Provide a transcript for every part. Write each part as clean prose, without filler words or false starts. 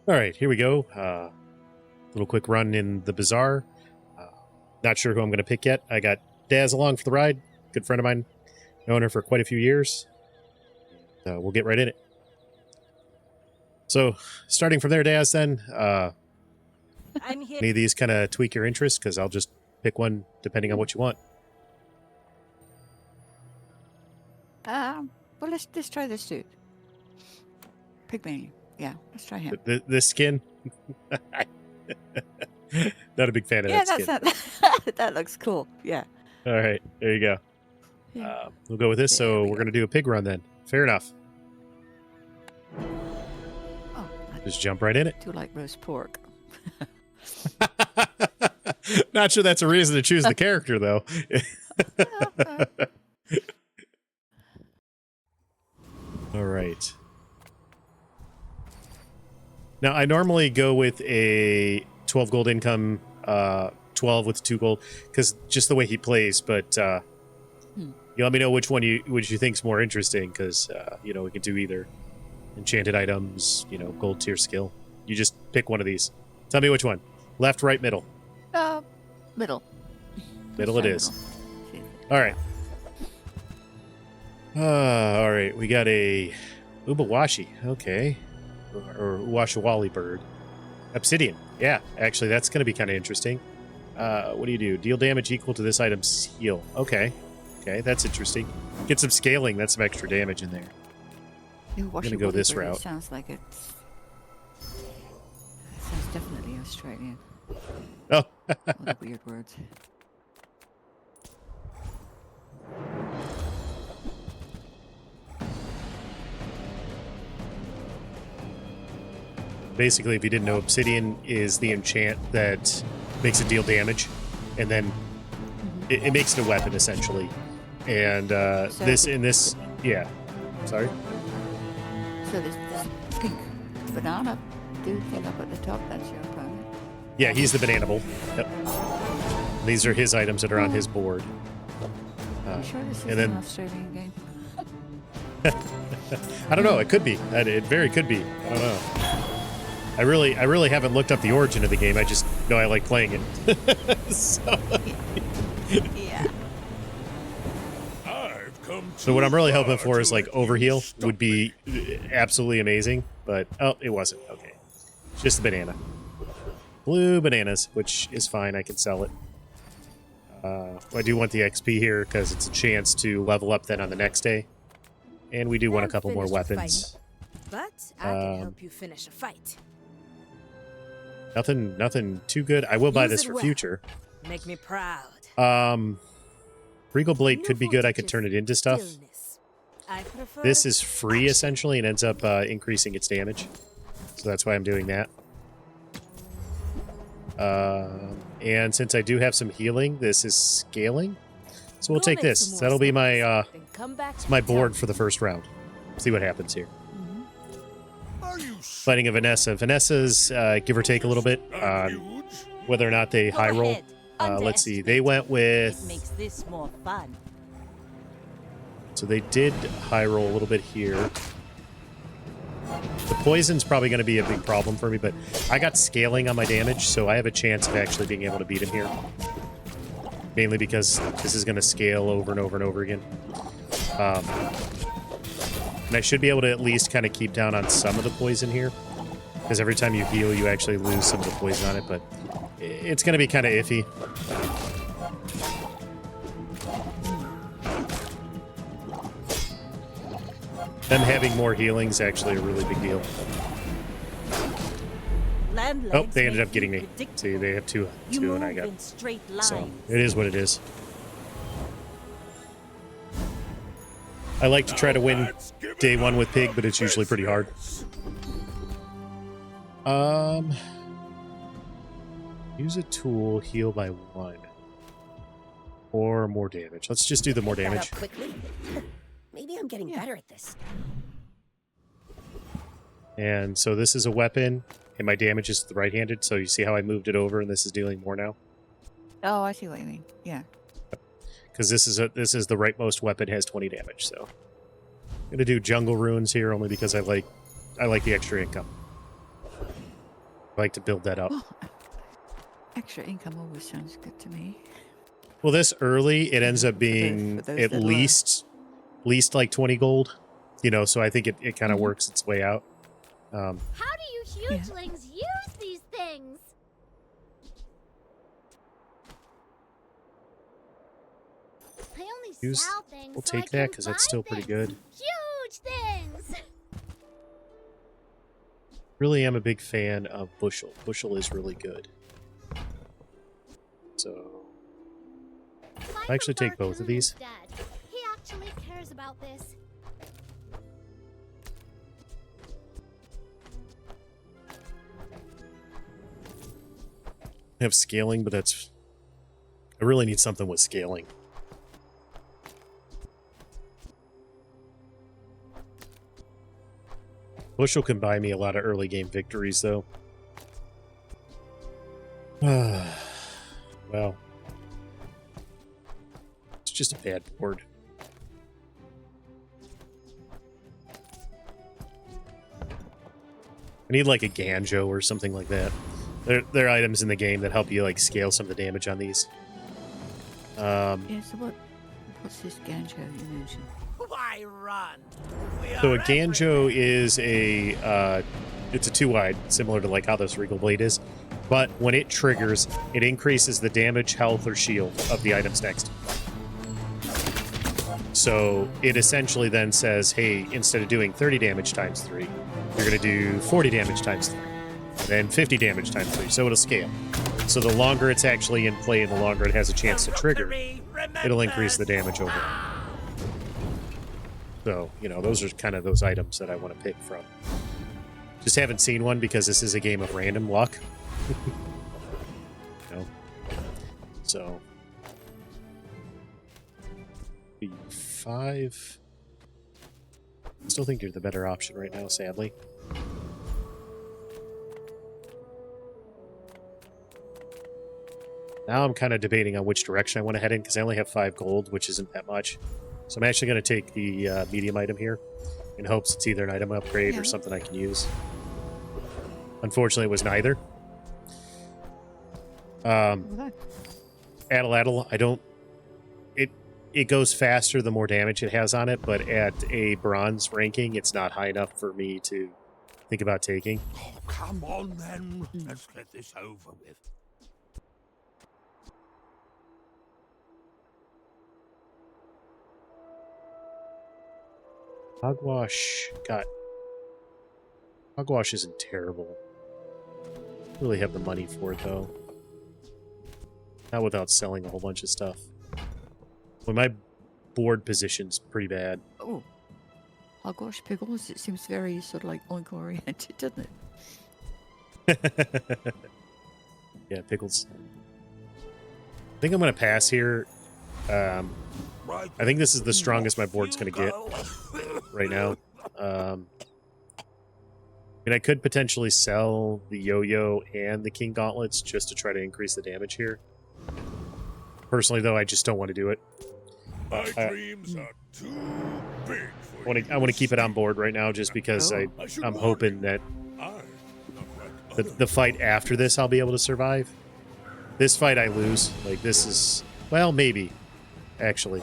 All right, here we go. Little quick run in the Bazaar. Not sure who I'm going to pick yet. I got Daz along for the ride. Good friend of mine. Known her for quite a few years. We'll get right in it. So, starting from there, Daz, then, I'm here. any of these kind of tweak your interest? Because I'll just pick one depending on what you want. Well, let's try this dude. Pygmy. Yeah, let's try him. This skin? Not a big fan of that skin. That looks cool. Yeah. All right, there you go. Yeah. We'll go with this. There So we we're go. going to do a pig run then. Fair enough. Oh, I Just jump right in it. do like roast pork. Not sure that's a reason to choose the character, though. All right. Now, I normally go with a 12 gold income, 12 with 2 gold, because just the way he plays, but you let me know which you think's more interesting, because, we can do either enchanted items, gold tier skill. You just pick one of these. Tell me which one. Left, right, middle. Middle. Middle Let's it try is. middle. All right. All right. We got a Ubawashi. Okay. Or Uwashawali bird. Obsidian. Yeah, actually, that's going to be kind of interesting. What do? Deal damage equal to this item's heal. Okay. Okay, that's interesting. Get some scaling. That's some extra damage in there. I'm gonna go this route. Sounds like it sounds definitely Australian. Oh. All the weird words. Basically, if you didn't know, Obsidian is the enchant that makes it deal damage, and then it makes it a weapon, essentially. And yeah. Sorry? So this pink banana dude thing up at the top, that's your opponent. Yeah, he's the banana bull. Yep. These are his items that are on his board. You sure this is and then- an Australian game? I don't know. It could be. It very could be. I don't know. I really haven't looked up the origin of the game. I just know I like playing it. So, Yeah. so what I'm really hoping for is like overheal would be absolutely amazing. But it wasn't. Okay, it's just a banana. Blue bananas, which is fine. I can sell it. I do want the XP here because it's a chance to level up then on the next day. And we do want a couple more weapons. But I can help you finish a fight. Nothing too good. I will buy Use this it for well. future. Make me proud. Regal Blade could be No good. I could voltage, turn it into stuff. stillness. I prefer This is free, essentially, and ends up increasing its damage. So that's why I'm doing that. And since I do have some healing, this is scaling. So we'll Go take make this. some more That'll be my snacks, then come back it's my and tell board me. for the first round. See what happens here. Are you Fighting a Vanessa. Vanessa's give or take a little bit on huge? whether or not they Go high roll. ahead. Let's see. Underestimate. They went It with... makes this more fun. So they did high roll a little bit here. The poison's probably going to be a big problem for me, but I got scaling on my damage, so I have a chance of actually being able to beat him here. Mainly because this is going to scale over and over and over again. And I should be able to at least kind of keep down on some of the poison here. Because every time you heal, you actually lose some of the poison on it, but it's going to be kind of iffy. Them having more healing is actually a really big deal. Land Oh, legs they ended make up getting you me. predictable. See, they have two You and I move got... in straight lines. So, it is what it is. I like to try to win day one with Pig, but it's usually pretty hard. Use a tool, heal by 1. Or more damage. Let's just do the more Pick that damage. up quickly. Maybe I'm getting better at this. And so this is a weapon, and my damage is right-handed, so you see how I moved it over, and this is dealing more now? Oh, I see what you mean. Yeah. Because this is the rightmost weapon, has 20 damage, so... I'm gonna do jungle runes here, only because I like the extra income. I like to build that up. Well, extra income always sounds good to me. Well, this early, it ends up being for those at that are- least like 20 gold. You know, so I think it kind of works its way out. How do you hugelings use these things? I only Use- sell things. We'll so I take that can because that's buy still pretty things. good. Huge things. Really am a big fan of Bushel. Bushel is really good. So I actually take both of these. Instead. He actually cares about this. I have scaling, but that's... I really need something with scaling. Bushel can buy me a lot of early game victories, though. Well, it's just a bad board. I need like a Ganjo or something like that. There are items in the game that help you like scale some of the damage on these. Yeah, so what's this Ganjo you mentioned? Why run? So a Ganjo is it's a 2-wide, similar to like how this Regal Blade is. But when it triggers, it increases the damage, health, or shield of the items next. So it essentially then says, hey, instead of doing 30 damage times 3, you're going to do 40 damage times 3. And then 50 damage times 3, so it'll scale. So the longer it's actually in play and the longer it has a chance to trigger, it'll increase the damage overall. So, you know, those are kind of those items that I want to pick from. Just haven't seen one because this is a game of random luck. You know? So. 5. I still think you're the better option right now, sadly. Now I'm kind of debating on which direction I want to head in because I only have 5 gold, which isn't that much. So I'm actually going to take the medium item here in hopes it's either an item upgrade or something I can use. Unfortunately, it was neither. Addle, I don't... It goes faster the more damage it has on it, but at a bronze ranking, it's not high enough for me to think about taking. Oh, come on then. Let's get this over with. Hogwash Hogwash isn't terrible. Really have the money for it, though. Not without selling a whole bunch of stuff. Well, my board position's pretty bad. Oh, hogwash pickles. It seems very sort of like oink oriented, doesn't it? Yeah, pickles. I think I'm going to pass here. I think this is the strongest my board's going to get right now. I mean, I could potentially sell the yo-yo and the king gauntlets just to try to increase the damage here. Personally, though, I just don't want to do it. My dreams are too big for I want to keep it on board right now just because I'm hoping that the fight after this I'll be able to survive. This fight I lose. Like, this is... Well, maybe. Actually.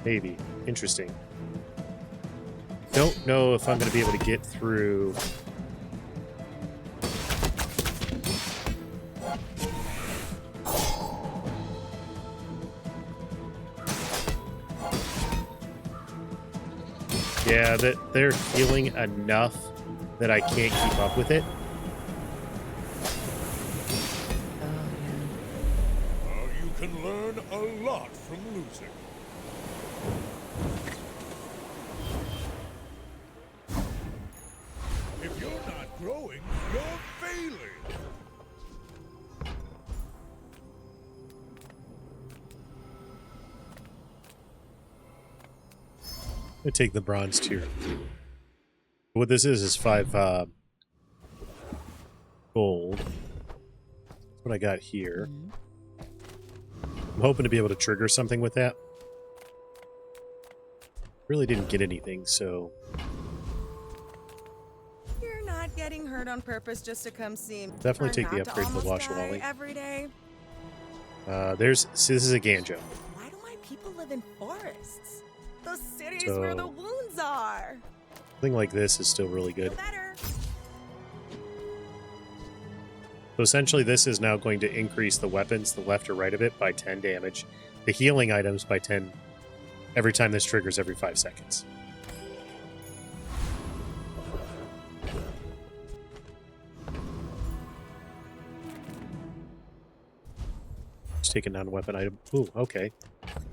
Maybe. Interesting. Don't know if I'm going to be able to get through... Yeah, that they're healing enough that I can't keep up with it. You can learn a lot from losing. If you're not growing, you're failing. I take the bronze tier. What this is 5 gold. That's what I got here. I'm hoping to be able to trigger something with that. really didn't get anything, so You're not getting hurt on purpose just to come see me. definitely Try take the not to upgrade for almost die Washawali. every day. See, this is a Ganjo. Why do my people live in forests? Those cities So- where the wounds are. Something like this is still really Feel good. better. So essentially, this is now going to increase the weapons, the left or right of it, by 10 damage. The healing items by 10 every time this triggers every 5 seconds. Just take a non-weapon item. Ooh, okay.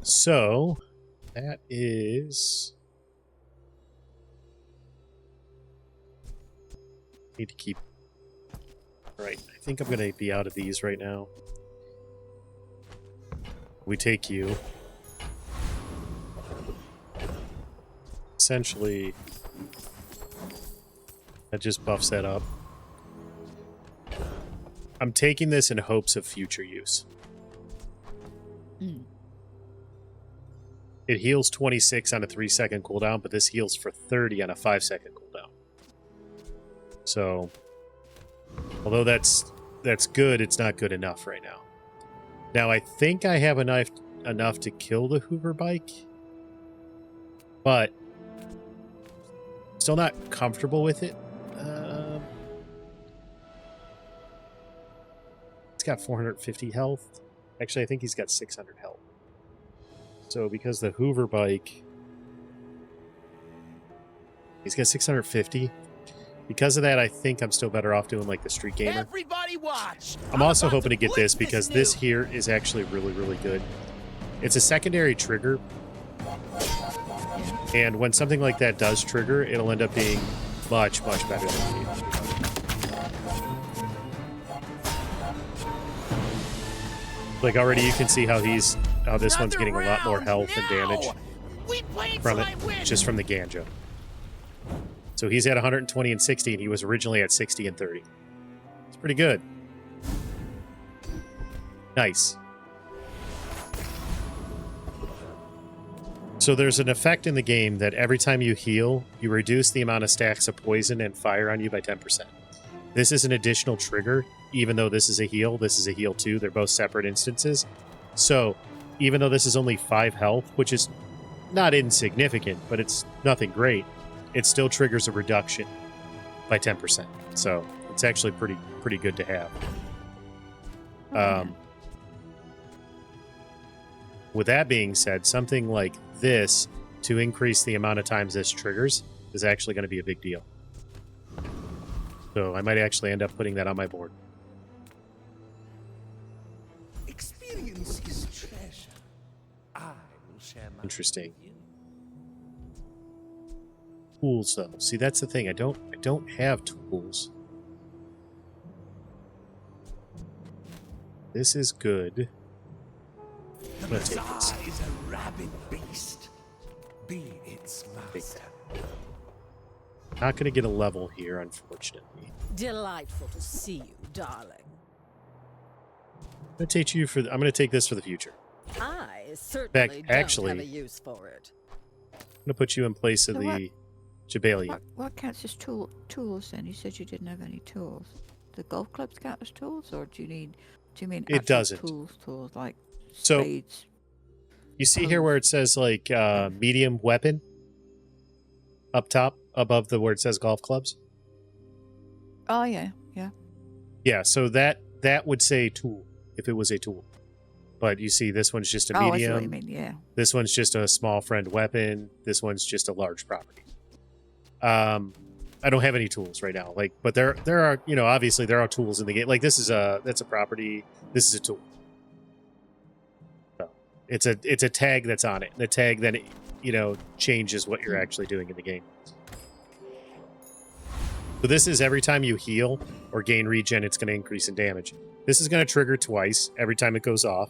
So, that is... Need to keep... Right, I think I'm going to be out of these right now. We take you. Essentially, that just buffs that up. I'm taking this in hopes of future use. Mm. It heals 26 on a 3-second cooldown, but this heals for 30 on a 5-second cooldown. So, although that's good, it's not good enough right now. Now, I think I have enough to kill the Hoover bike, but still not comfortable with it. It's got 450 health. Actually, I think he's got 600 health. So because the Hoover bike, he's got 650. Because of that, I think I'm still better off doing like the Street Gamer. Everybody watch! I'm also about hoping to get this blitz because new. this here is actually really, really good. It's a secondary trigger. And when something like that does trigger, it'll end up being much, much better than the Like already you can see how this one's getting a lot more Another health and round damage now! We played from till it, I win. just from the Ganjo. So he's at 120 and 60, and he was originally at 60 and 30. It's pretty good. Nice. So there's an effect in the game that every time you heal, you reduce the amount of stacks of poison and fire on you by 10%. This is an additional trigger, even though this is a heal too. They're both separate instances. So even though this is only 5 health, which is not insignificant, but it's nothing great, it still triggers a reduction by 10%. So it's actually pretty good to have. With that being said, something like this to increase the amount of times this triggers is actually going to be a big deal. So I might actually end up putting that on my board. Experience is treasure. I will share my Interesting. Tools though. See, that's the thing. I don't have tools. This is good. The I'm gonna take Bazaar this. is a rabid beast. Be its Take master. Not going to get a level here, unfortunately. Delightful to see you, darling. I'm going to take this for the future. I certainly don't actually- have a use for it. I'm going to put you in place of So the Jabalion. What counts as tools then? You said you didn't have any tools. The golf clubs count as tools, or do you mean It actual doesn't. Tools like So- spades? You see here where it says like medium weapon up top above the where it says golf clubs? Oh yeah. Yeah, so that would say tool if it was a tool. But you see this one's just a Oh, I see medium. what you mean. Yeah. This one's just a small friend weapon. This one's just a large property. I don't have any tools right now. Like, but there are, obviously there are tools in the game. Like that's a property. This is a tool. So it's a tag that's on it. The tag then changes what you're actually doing in the game. So this is every time you heal or gain regen, it's going to increase in damage. This is going to trigger twice every time it goes off.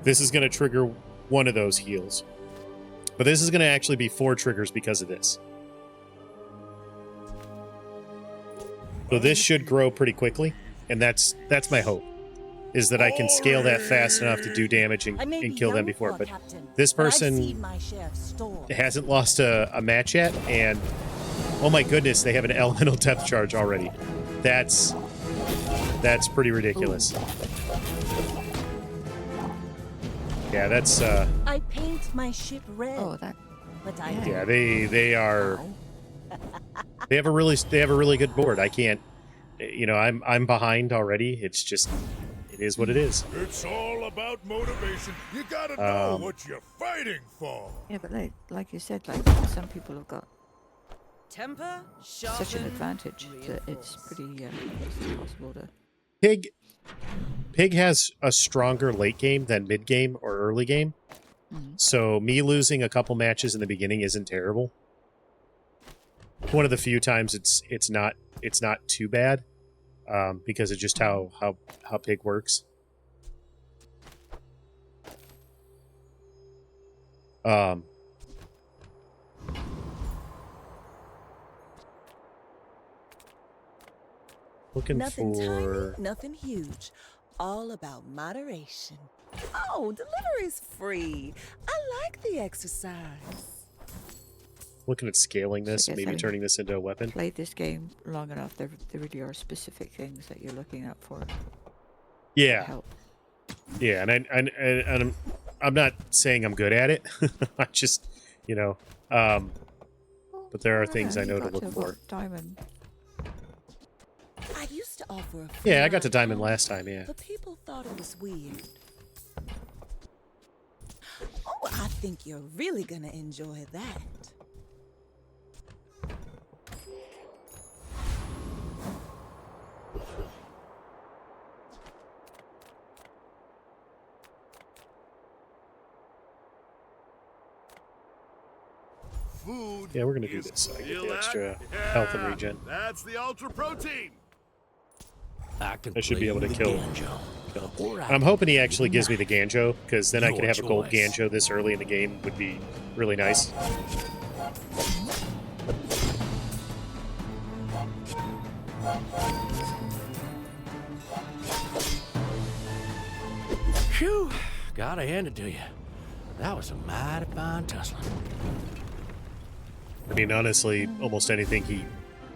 This is going to trigger one of those heals. But this is going to actually be 4 triggers because of this. So this should grow pretty quickly, and that's my hope. is that I can scale that fast enough to do damage and kill them before. But this person hasn't lost a match yet, and oh my goodness, they have an elemental depth charge already. That's pretty ridiculous. Yeah, that's I paint my ship red. Oh, that. But I yeah, they are they have a really good board. I can't, you know, I'm behind already. It's just it is what it is. It's all about motivation. You gotta know what you're fighting for. Yeah, but like you said, like some people have got Temper, such an advantage that it's pretty impossible to. Pig has a stronger late game than mid game or early game. So me losing a couple matches in the beginning isn't terrible. One of the few times it's not too bad, because of just how Pig works. Looking Nothing for tiny, nothing huge. All about moderation. Oh, delivery's free. I like the exercise. looking at scaling this, So I guess maybe I turning this into a weapon. Played this game long enough. There really are specific things that you're looking out for. Yeah, Help. yeah, and I'm not saying I'm good at it. I just, you know, but there are things I know to look for. Diamond. I used to offer a Yeah, I got to free diamond ride, last time. Yeah. but people thought it was weird. Oh, I think you're really gonna enjoy that. Food. Yeah, we're gonna do is this so I get feel the that? extra health and Yeah, regen. That's the ultra protein. I should be able to kill. Or I'm hoping he actually gives me the Ganjo, because then I Your could have a gold choice. Ganjo this early in the game. Would be really nice. Phew, gotta hand it to you. That was a mighty fine tussling. I mean, honestly, almost anything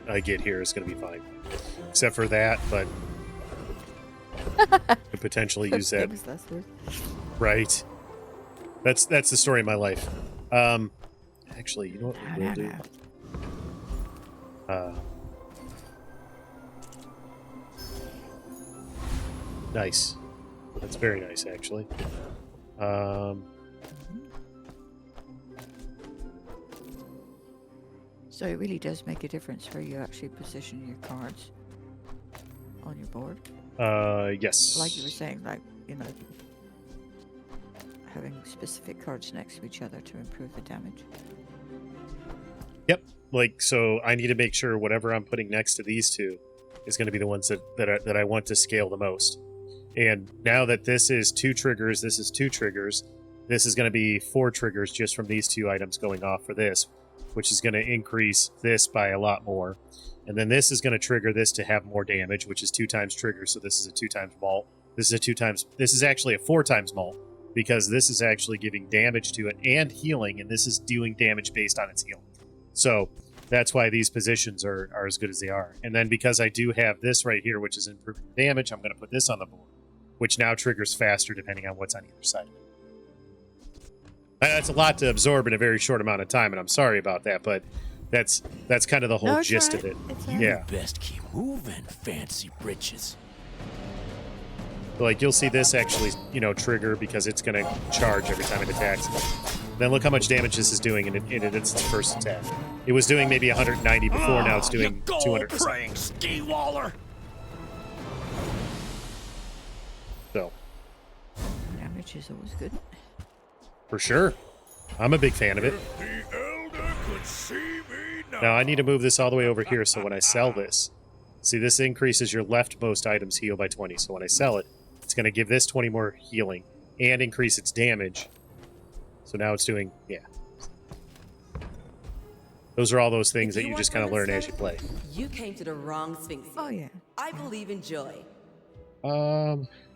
I get here is going to be fine, except for that. But could potentially use that. Famous last word. Right. That's the story of my life. Actually, you know what we will do? Nice. That's very nice, actually. So it really does make a difference where you actually position your cards on your board. Yes. Like you were saying, like, you know, having specific cards next to each other to improve the damage. Yep. Like, so I need to make sure whatever I'm putting next to these two is going to be the ones that I want to scale the most. And now that this is 2 triggers, this is 2 triggers, this is going to be 4 triggers just from these 2 items going off for this, which is going to increase this by a lot more. And then this is going to trigger this to have more damage, which is 2 times trigger, so this is a 2 times malt. This is actually a 4 times malt, because this is actually giving damage to it and healing, and this is doing damage based on its healing. So that's why these positions are as good as they are. And then because I do have this right here, which is improving damage, I'm going to put this on the board, which now triggers faster depending on what's on either side of it. That's a lot to absorb in a very short amount of time, and I'm sorry about that, but that's kind of the whole No, it's gist all of right. it. It's all right. Yeah. Best keep moving, fancy britches. Like, you'll see this actually, you know, trigger because it's going to charge every time it attacks. Then look how much damage this is doing in its first attack. It was doing maybe 190 before, now it's doing 200%. Praying ski waller. So, Damage is always good. for sure. I'm a big fan of it. If the elder could see me now. Now, I need to move this all the way over here, so when I sell this, see, this increases your leftmost items heal by 20. So when I sell it, it's going to give this 20 more healing and increase its damage. So now it's doing, yeah. Those are all those things that you just kind of learn as you play. You came to the wrong Sphinx. Oh, yeah. I believe in joy.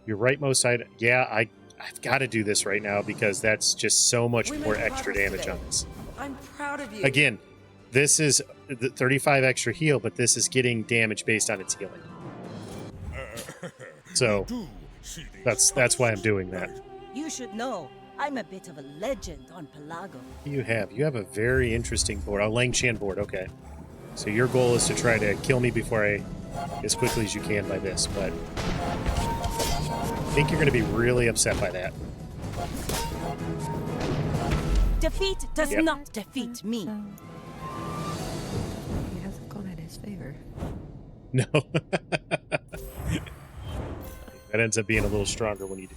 Your rightmost side. Yeah, I've got to do this right now because that's just so much We more made extra progress damage today. on this. I'm proud of you. Again, this is the 35 extra heal, but this is getting damage based on its healing. So Do see these that's why I'm doing that. You should know, I'm a bit of a legend on Pelago. You have a very interesting board. Oh, Langshan board. Okay, so your goal is to try to kill me before as quickly as you can by this, but I think you're going to be really upset by that. Defeat does Yep. not defeat me. He hasn't gone in his favor. No. That ends up being a little stronger when you do.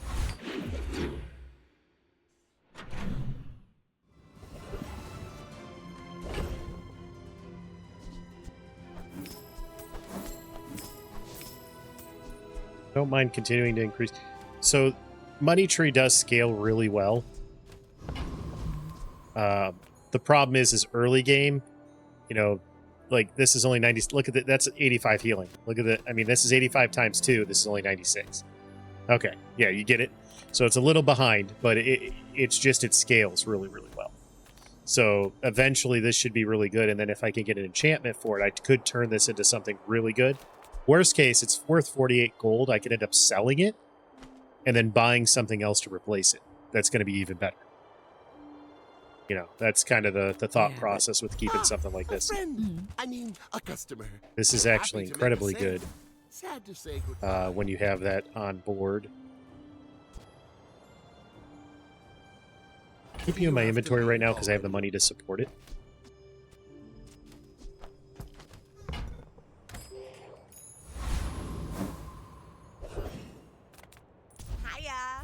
Don't mind continuing to increase. So, Money Tree does scale really well. The problem is early game, you know, like this is only 90. Look at that. That's 85 healing. Look at that. I mean, this is 85 times 2. This is only 96. Okay. Yeah, you get it. So it's a little behind, but it scales really, really well. So eventually this should be really good. And then if I can get an enchantment for it, I could turn this into something really good. Worst case, it's worth 48 gold. I could end up selling it and then buying something else to replace it. That's going to be even better. You know, that's kind of the thought process with keeping something like this. A friend. I mean, a customer. This is actually Happy to make a incredibly sale. good Sad to say goodbye. when you have that on board. Keep you in my inventory right now because I have the money to support it. Hiya.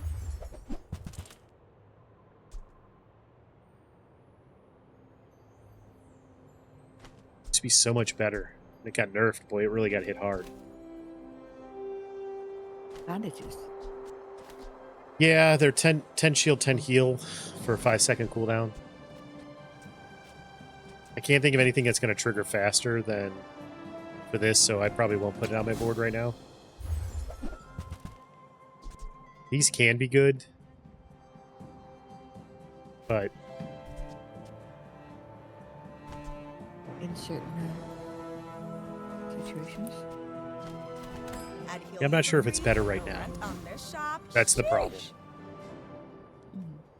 Used to be so much better. It got nerfed. Boy, it really got hit hard. Bandages. Yeah, they're 10 shield, 10 heal for a 5-second cooldown. I can't think of anything that's going to trigger faster than for this, so I probably won't put it on my board right now. These can be good, but In certain situations. yeah, I'm not sure if it's better right now. That's the problem.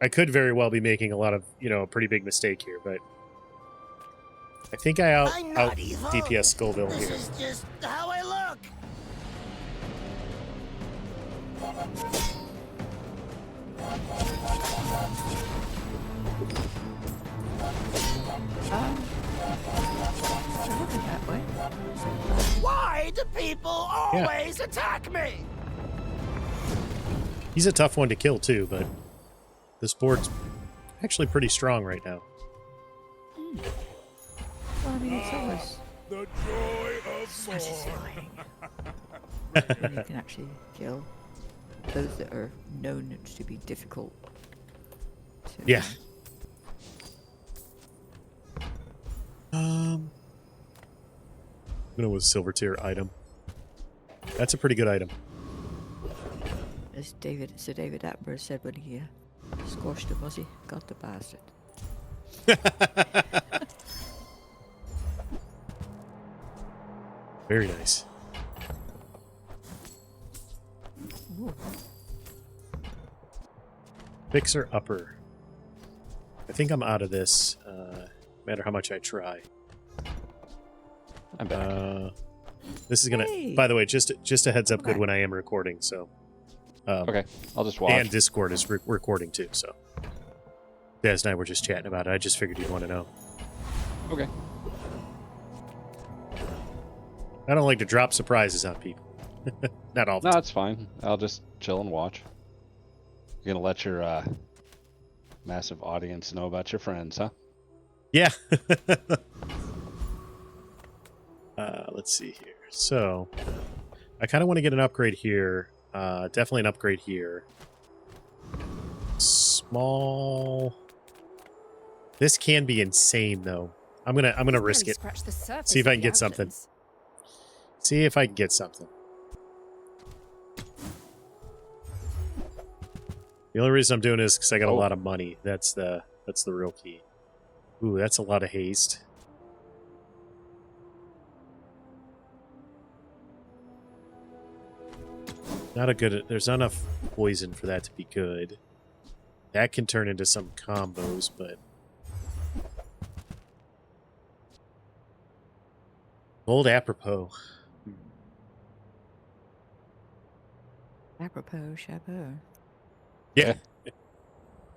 I could very well be making a lot of, a pretty big mistake here, but I think I out DPS Scoville This here. is just how I look. Looking that way. Why do people always attack me? He's a tough one to kill too, but this board's actually pretty strong right now. Well, I mean, it's always The joy of satisfying. when you can actually kill those that are known to be difficult. To, Yeah. I'm gonna with silver tier item. That's a pretty good item. As Sir David Attenborough said when he squashed the Muzzy, got the bastard. Very nice. Ooh. Fixer upper. I think I'm out of this, no matter how much I try. I'm back. This is gonna. Hey. By the way, just a heads up, good when I am recording. So. Okay, I'll just watch. And Discord is recording too. So. Daz and I were just chatting about it. I just figured you'd want to know. Okay. I don't like to drop surprises on people. Not all the No, time. it's fine. I'll just chill and watch. You're gonna let your massive audience know about your friends, huh? Yeah. Let's see here. So, I kind of want to get an upgrade here. Definitely an upgrade here. Small. This can be insane, though. I'm gonna risk it. See if I can get something. See if I can get something. The only reason I'm doing this is because I got a Oh. lot of money. That's the real key. Ooh, that's a lot of haste. Not a good. There's not enough poison for that to be good. That can turn into some combos, but old apropos. Apropos, chapeau. Yeah.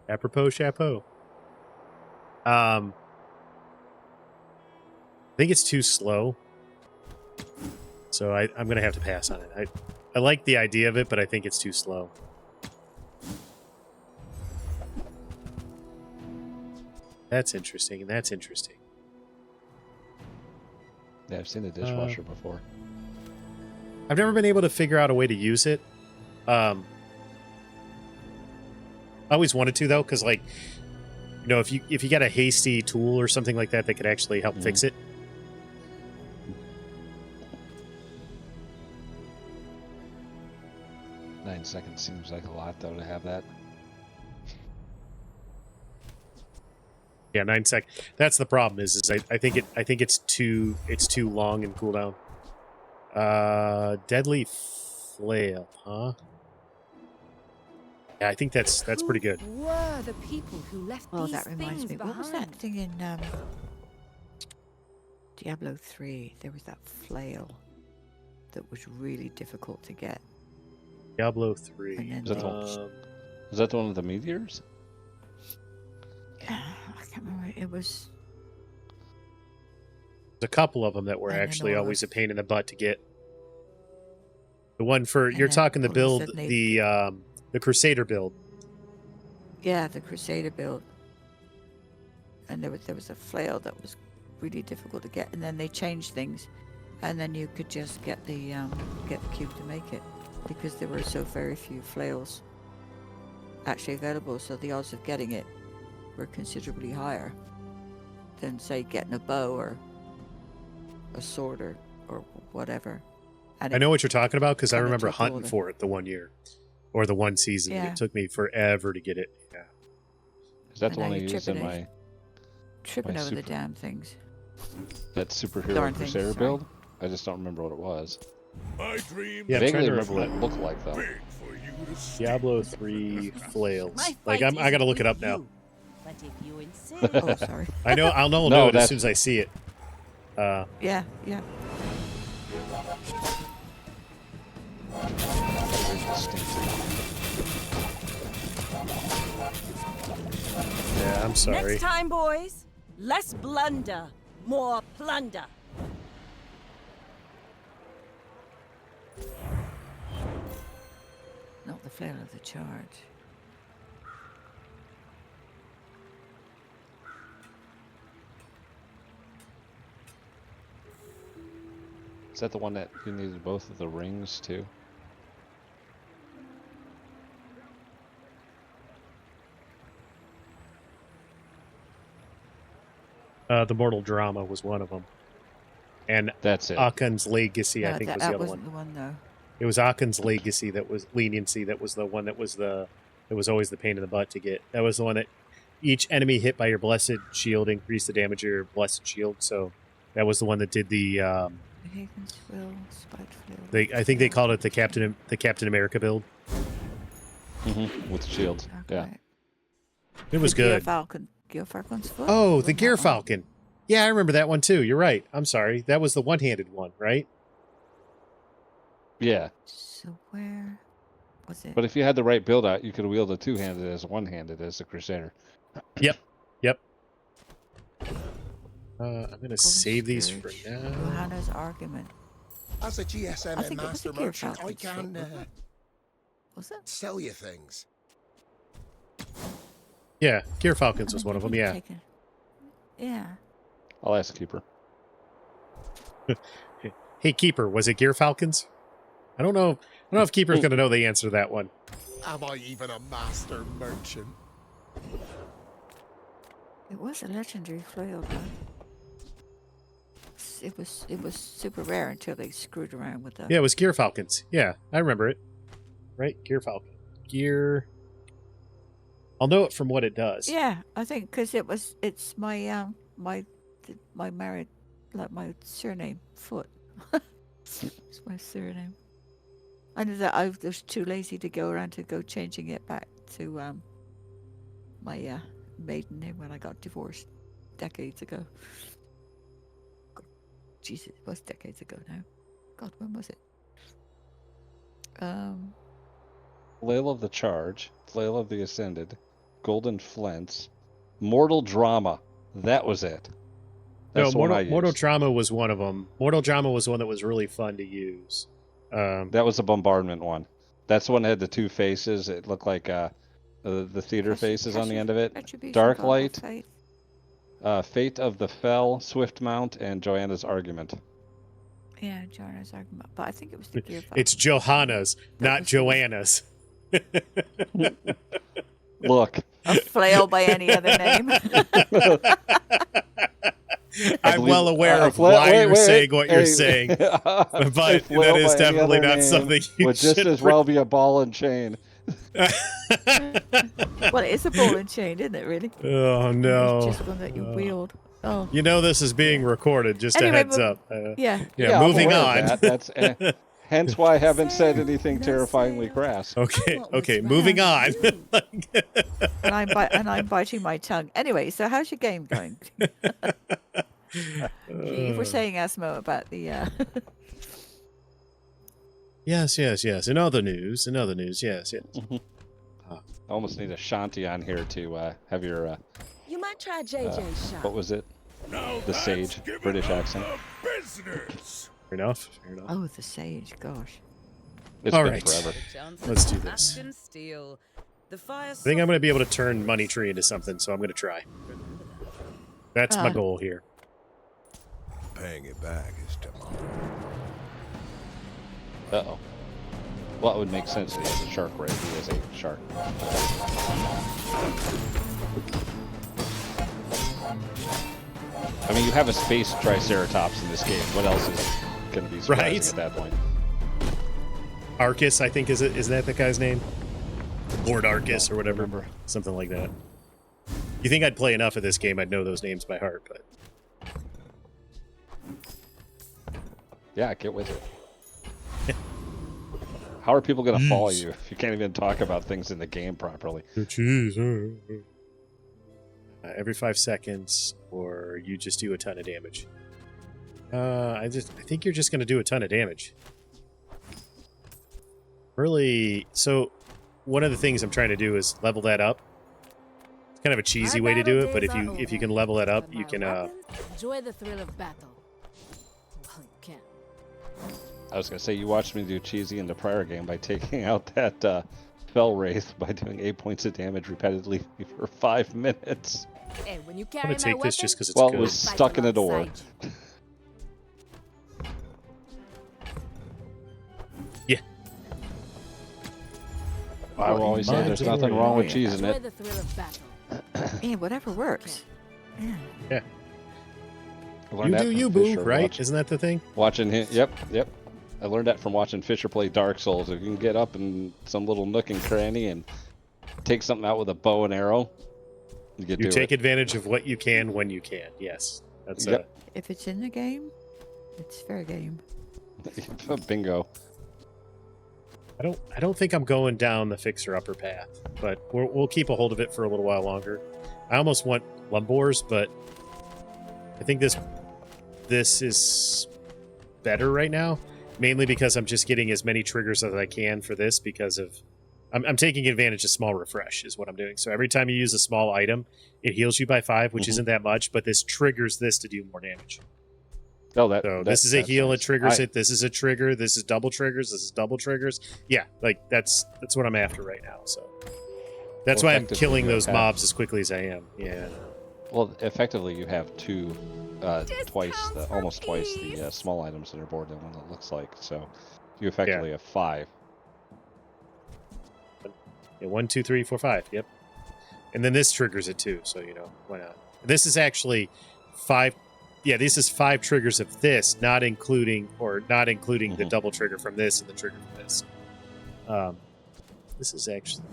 Apropos chapeau. I think it's too slow. So I'm going to have to pass on it. I like the idea of it, but I think it's too slow. That's interesting, and that's interesting. Yeah, I've seen the dishwasher before. I've never been able to figure out a way to use it. I always wanted to, though, because, like, you know, if you got a hasty tool or something like that that could actually help fix it. Nine seconds seems like a lot, though, to have that. Yeah, 9 seconds. That's the problem. Is I think it's too long in cooldown. Deadly flail, huh? Yeah, I think that's pretty good. Who were the people who left Oh, these that reminds things me. What was that behind? thing in Diablo 3? There was that flail that was really difficult to get. Diablo 3. And then Is that the one? Is that the one with the meteors? I can't remember. It was. There's a couple of them that were And then actually all always the- a pain in the butt to get. The one for And you're then talking the all of a build, sudden they- the Crusader build. Yeah, the Crusader build. And there was a flail that was really difficult to get, and then they changed things, and then you could just get the cube to make it, because there were so very few flails actually available, so the odds of getting it were considerably higher than, say, getting a bow or a sword or whatever. And I know what you're talking about because I kinda remember took all hunting the- for it the one year, or the one season. Yeah. It took me forever to get it. Yeah. Is that And the one now I you're used in tripping tripping my over the super- damn things. that superhero Darn things, Crusader sorry. build? I just don't remember what it was. My dream Yeah, I'm Vaguely trying to remember what it looked like, though. big for you to see. Diablo 3 flails. My Like fight I gotta isn't look it with up now. you, but if you insist. Oh, sorry. I'll know No, it as that's- soon as I see it. Yeah. Very distinctive. Yeah, I'm sorry. Next time, boys, less blunder, more plunder. Not the flail of the charge. Is that the one that you needed both of the rings too? The Mortal Drama was one of them, and That's it. Akun's Legacy I No, think that, was the that other wasn't one. the one, though. It was Akun's Legacy that was leniency. That was the one that was always the pain in the butt to get. That was the one that each enemy hit by your blessed shield increased the damage of your blessed shield. So that was the one that did the. Hagen's Will, Spite Flail. I think they called it the Captain America build. With the shields. Yeah. Okay. It was The Gear good. Falcon. Gear Falcon's foot? Oh, the Wasn't Gear that one? Falcon. Yeah, I remember that one too. You're right. I'm sorry. That was the one-handed one, right? Yeah. So where was it? But if you had the right build out, you could wield a two-handed as one-handed as the Crusader. Yep. I'm gonna save these for Scourge. now. Johanna's argument. As a I GSM think it was master the Gear merchant, I Falcon's foot, can wasn't it? Was it? sell you things. Yeah, Gear Falcons I was think one of them. you've Yeah. taken- Yeah. I'll ask the keeper. Hey, Keeper, was it Gear Falcons? I don't know. I don't know if Keeper's gonna know the answer to that one. Am I even a master merchant? It was a legendary flail, though. It was super rare until they screwed around with the. Yeah, it was Gear Falcons. Yeah, I remember it. Right, Gear Falcon. Gear I'll know it from what it does. Yeah, I think because it's my my married, like my surname, Foot. It's my surname. I know that I was too lazy to go around to go changing it back to my maiden name when I got divorced decades ago. Jesus, it was decades ago now. God, when was it? Flail of the Charge, Flail of the Ascended, Golden Flints, Mortal Drama. That was it. That's No, the one I used. Mortal Trauma was one of them. Mortal Drama was one that was really fun to use. That was the bombardment one. That's the one that had the two faces. It looked like the theater faces on the end of it. Dark Light, Fate of the Fell, Swift Mount, and Joanna's Argument. Yeah, Joanna's Argument. But I think it was the Gear It's Johanna's, not Joanna's. Look. A flail by any other name. I'm well aware of why you're saying what you're saying, but that is definitely not something you would just as well be a ball and chain. Well, it is a ball and chain, isn't it, really? Oh, no. It's just one that you wield. Oh. You know this is being recorded, just Anyway, a heads up. Yeah, moving on. That's hence why I haven't said anything terrifyingly crass. Okay, moving on. and I'm biting my tongue. Anyway, so how's your game going? You were saying, Asmo, about the... Yes. In other news, yes. I almost need a Shanti on here to have your... You might try JJ's shot. What was it? Now the Sage, British accent. Business. Fair enough. Oh, the Sage, gosh. It's All been right. forever. Let's do this. I I think I'm going to be able to turn Money Tree into something, so I'm going to try. That's my goal here. Paying it back is tomorrow. Uh-oh. Well, it would make sense that he has a shark, right? He is a shark. I mean, you have a space Triceratops in this game. What else is going to be surprising at that point? Arcus, I think, is that the guy's name? Lord Arcus or whatever. Something like that. You think I'd play enough of this game, I'd know those names by heart, but... Yeah, get with it. How are people going to follow you if you can't even talk about things in the game properly? Jeez. Every 5 seconds, or you just do a ton of damage. I think you're just going to do a ton of damage. Really, so one of the things I'm trying to do is level that up. It's kind of a cheesy way to do it, but if you can level that up, you can enjoy the thrill of battle. Well, you can. I was going to say, you watched me do cheesy in the prior game by taking out that Fell Wraith by doing 8 points of damage repetitively for 5 minutes. Hey, when you I'm carry going to take this just because it's well, good. It was stuck in a door. Yeah. I will always say there's nothing wrong with cheese in it. Yeah, whatever works. Yeah. You do you, boo, right? Isn't that the thing? Watching him, yep. I learned that from watching Fisher play Dark Souls. If you can get up in some little nook and cranny and take something out with a bow and arrow, you take advantage of what you can when you can. Yes, that's If it's in the game, it's fair game. Bingo. I don't think I'm going down the fixer-upper path, but we'll keep a hold of it for a little while longer. I almost want Lumbors, but I think this is better right now, mainly because I'm just getting as many triggers as I can for this because of I'm taking advantage of small refresh is what I'm doing. So every time you use a small item, it heals you by 5, which isn't that much, but this triggers this to do more damage. Oh, this is a heal, nice. it triggers it. This is a trigger. This is double triggers. This is double triggers. Yeah, like that's what I'm after right now. So that's why I'm killing those mobs as quickly as I am. Yeah. Well, effectively, you have almost twice the small items that are board than one that looks like. So you effectively have 5. Yeah, 1, 2, 3, 4, 5. Yep. And then this triggers it too. So why not? This is actually 5. Yeah, this is 5 triggers of this, not including the double trigger from this and the trigger from this. This is actually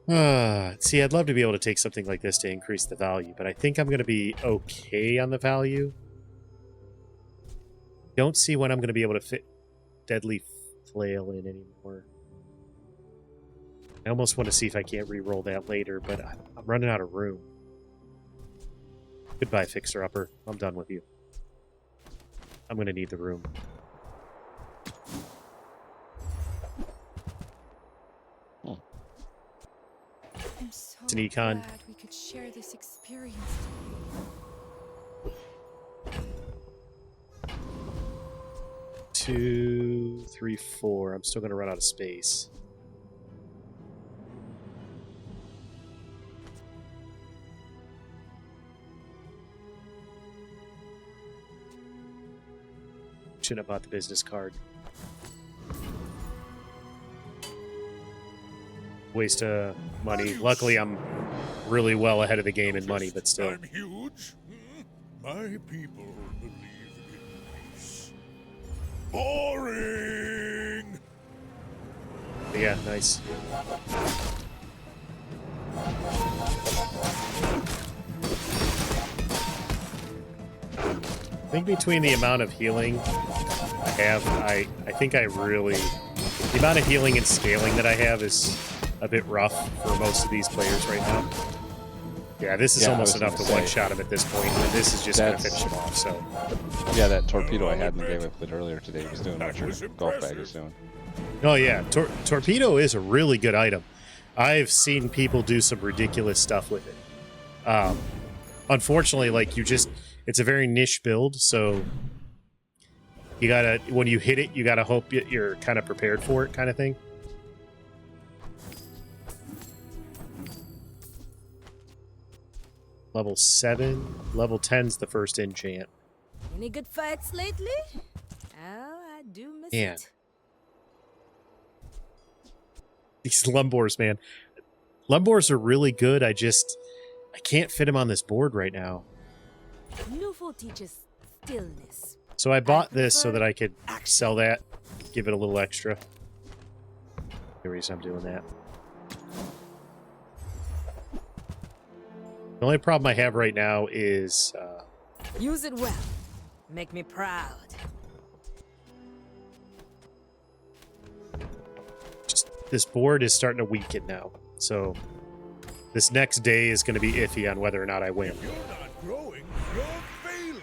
See, I'd love to be able to take something like this to increase the value, but I think I'm going to be okay on the value. Don't see when I'm going to be able to fit Deadly Flail in anymore. I almost want to see if I can't re-roll that later, but I'm running out of room. Goodbye, Fixer-Upper. I'm done with you. I'm going to need the room. I'm so It's an econ. glad we could share this experience today. 2, 3, 4. I'm still going to run out of space. Shouldn't have bought the business card. Waste of money. Luckily, I'm really well ahead of the game in money, but still. I'm huge. My people believe in peace. Boring. Yeah, nice. I think between the amount of healing I have, I think I really... The amount of healing and scaling that I have is a bit rough for most of these players right now. Yeah, this is almost enough to one-shot him at this point, and this is just going to finish him off, so... Yeah, that torpedo I had in the game I played earlier today was doing what your golf bag is doing. Oh, yeah. Torpedo is a really good item. I've seen people do some ridiculous stuff with it. Unfortunately, like, it's a very niche build, so you gotta, when you hit it, you gotta hope you're kind of prepared for it, kind of thing. Level 7. Level 10's the first enchant. Any good fights lately? Oh, I do miss Man. it. These Lumbors, man. Lumbors are really good. I can't fit them on this board right now. Nouveau teaches stillness. So I bought this so that I could sell that, give it a little extra. The reason I'm doing that. The only problem I have right now is... Use it well. Make me proud. just this board is starting to weaken now. So this next day is going to be iffy on whether or not I win. If you're not growing, you're failing.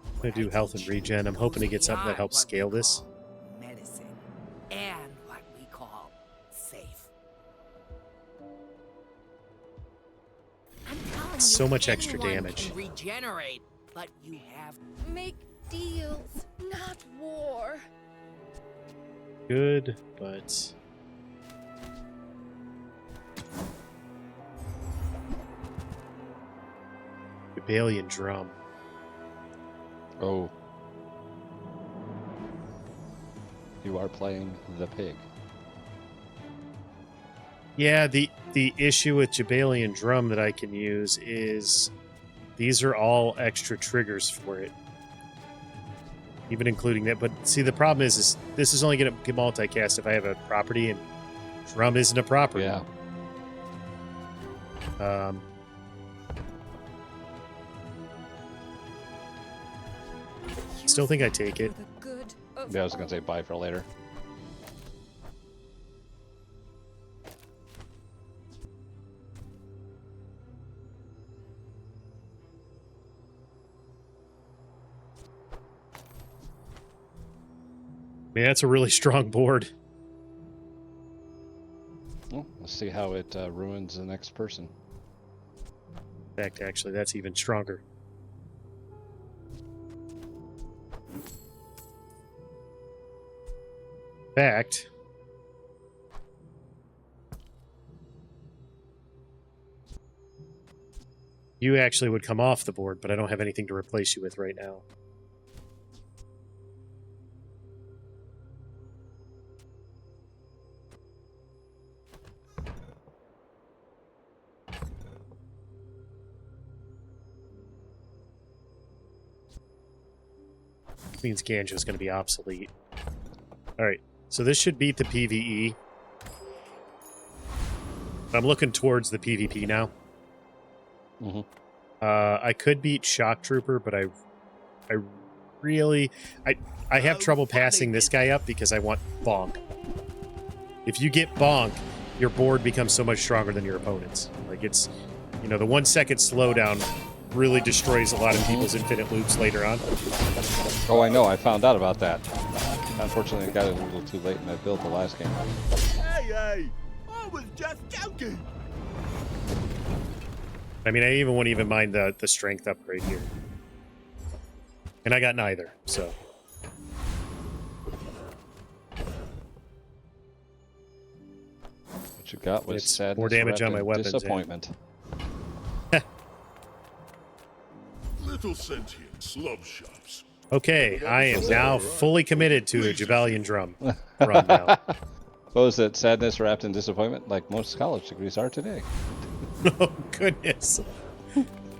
I'm going to do health and regen. I'm hoping to get something that helps scale this. Medicine and what we call safe. I'm telling you, So much extra anyone damage. can regenerate, but you have Make deals, not war. Good, but... Rebellion drum. Oh. You are playing the pig. Yeah, the issue with Jabalion Drum that I can use is these are all extra triggers for it. Even including that. But see, the problem is this is only going to get multicast if I have a property, and Drum isn't a property. Yeah. Still think I take it. Yeah, I was going to say buy for later. I mean, that's a really strong board. Well, let's see how it ruins the next person. In fact, actually, that's even stronger. In fact, you actually would come off the board, but I don't have anything to replace you with right now. Means Ganjo is going to be obsolete. All right, so this should beat the PvE. I'm looking towards the PvP now. Mm-hmm. I could beat Shock Trooper, but I have trouble passing this guy up because I want Bonk. If you get Bonk, your board becomes so much stronger than your opponent's. Like it's, you know, the 1 second slowdown really destroys a lot of people's infinite loops later on. Oh, I know. I found out about that. Unfortunately, I got it a little too late, and I built the last game. Hey, I was just joking. I mean, I won't even mind the strength upgrade here. And I got neither, so. What you got was It's sadness, more damage on my weapons. disappointment. Little sentient slub shops. Okay, I am now fully committed to a Jabalian drum run now. What was it? Sadness wrapped in disappointment, like most college degrees are today. Oh, goodness.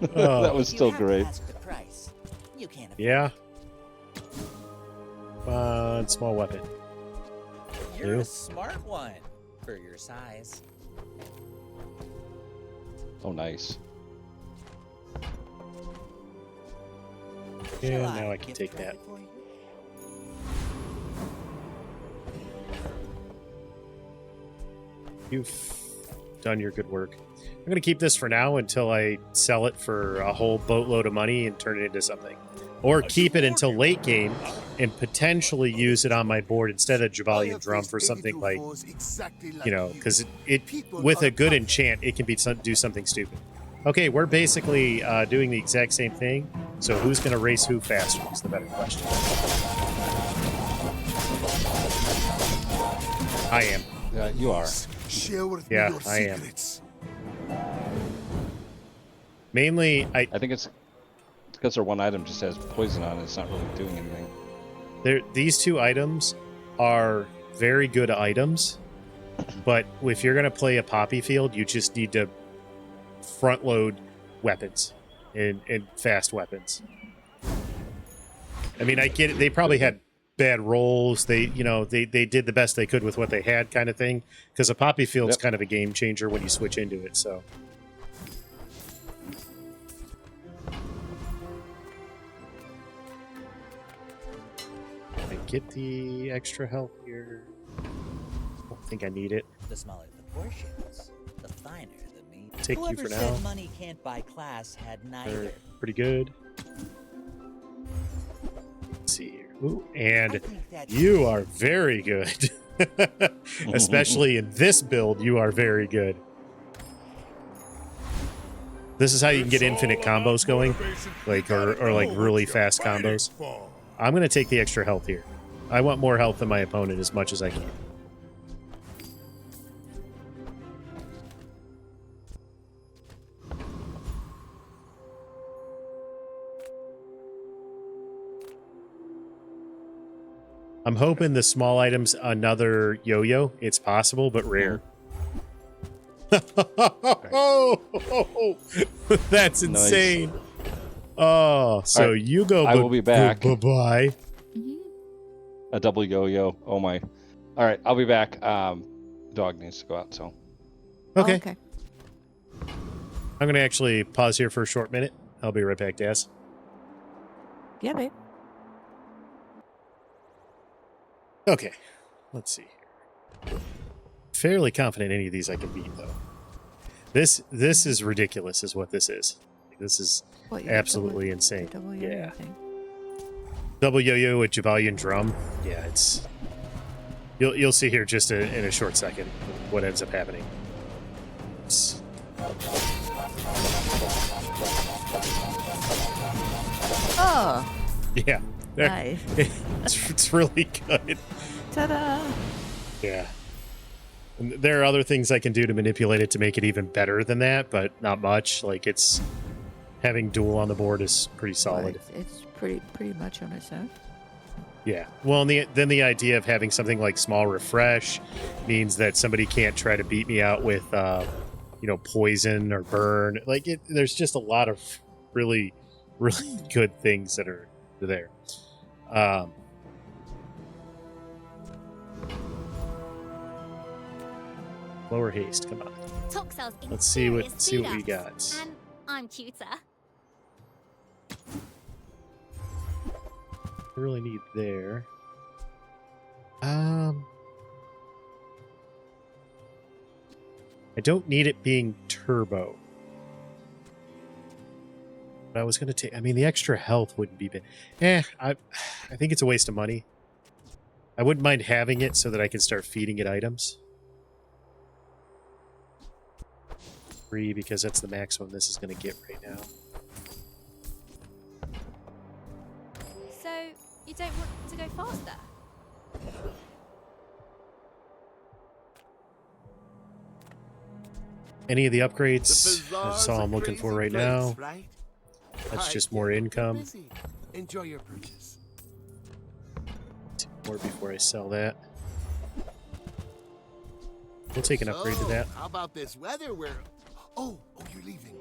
That was still great. You can't Yeah. Fun, small weapon. You're New. a smart one for your size. Oh, nice. Yeah, now I can take that. You've done your good work. I'm going to keep this for now until I sell it for a whole boatload of money and turn it into something. Or keep it until late game and potentially use it on my board instead of Jabalian Drum for something like, you know, because it with a good enchant, it can do something stupid. Okay, we're basically doing the exact same thing. So who's going to race who faster is the better question. I am. You are. Yeah, I am. Mainly, I think it's because their one item just has poison on it. It's not really doing anything. These two items are very good items, but if you're going to play a poppy field, you just need to front load weapons and fast weapons. I mean, I get it. They probably had bad rolls. They did the best they could with what they had, kind of thing. Because a poppy field's kind of a game changer when you switch into it. So. I get the extra health here. I don't think I need it. The smaller the portions, the finer the meat. Take Whoever you for said now. Money can't buy class had neither. They're pretty good. Let's see here. Ooh, and you are very good. Especially in this build, you are very good. This is how you can get infinite combos going, like or like really fast combos. I'm gonna take the extra health here. I want more health than my opponent as much as I can. I'm hoping the small items another yo-yo. It's possible, but rare. Oh, that's insane. Nice. Oh, so right. You go. I will be back. Bye-bye. A double yo-yo. Oh, my. All right, I'll be back. Dog needs to go out, so. Okay. Oh, okay. I'm going to actually pause here for a short minute. I'll be right back, Daz. Yeah, babe. Okay, let's see here. Fairly confident any of these I can beat, though. This is ridiculous, is what this is. This is absolutely insane. Yeah. Double yo-yo with Jabalian Drum. Yeah, it's. You'll see here just in a short second what ends up happening. It's... Oh. Yeah. Nice. It's really good. Ta-da! Yeah. And there are other things I can do to manipulate it to make it even better than that, but not much. Like, it's... Having dual on the board is pretty solid. Well, it's pretty much on its own. Yeah. Well, and then the idea of having something like small refresh means that somebody can't try to beat me out with, poison or burn. Like, there's just a lot of really, really good things that are there. Lower haste. Come on. Toxel's Let's see what imperious we leader. got. And I'm cuter. I really need there. I don't need it being turbo. But I was going to take... I mean, the extra health wouldn't be bad. I think it's a waste of money. I wouldn't mind having it so that I can start feeding it items. 3, because that's the maximum this is going to get right now. So, you don't want to go faster? Any of the upgrades, that's all I'm looking for right now. Right? That's just more income. Enjoy your purchase. 2 more before I sell that. We'll take an upgrade to that. How about this weather where... Oh, you're leaving.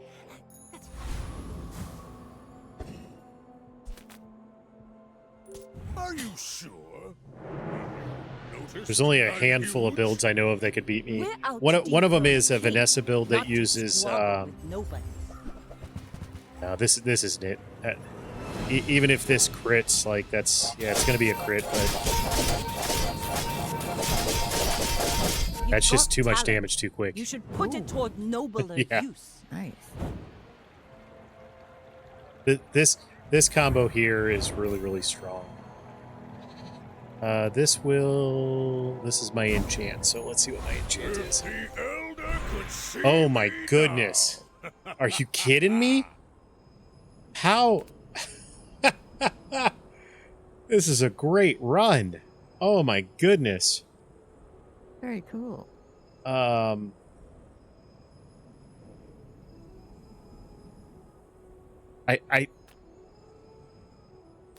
Are you sure? There's only a handful of builds I know of that could beat me. One of them is a Vanessa build that uses... no, this isn't it. Even if this crits, like, that's... Yeah, it's going to be a crit, but... That's just too much damage too quick. You should put it toward nobler use. Nice. This combo here is really, really strong. This is my enchant, so let's see what my enchant is. Oh my goodness. Are you kidding me? How? This is a great run. Oh my goodness. Very cool. I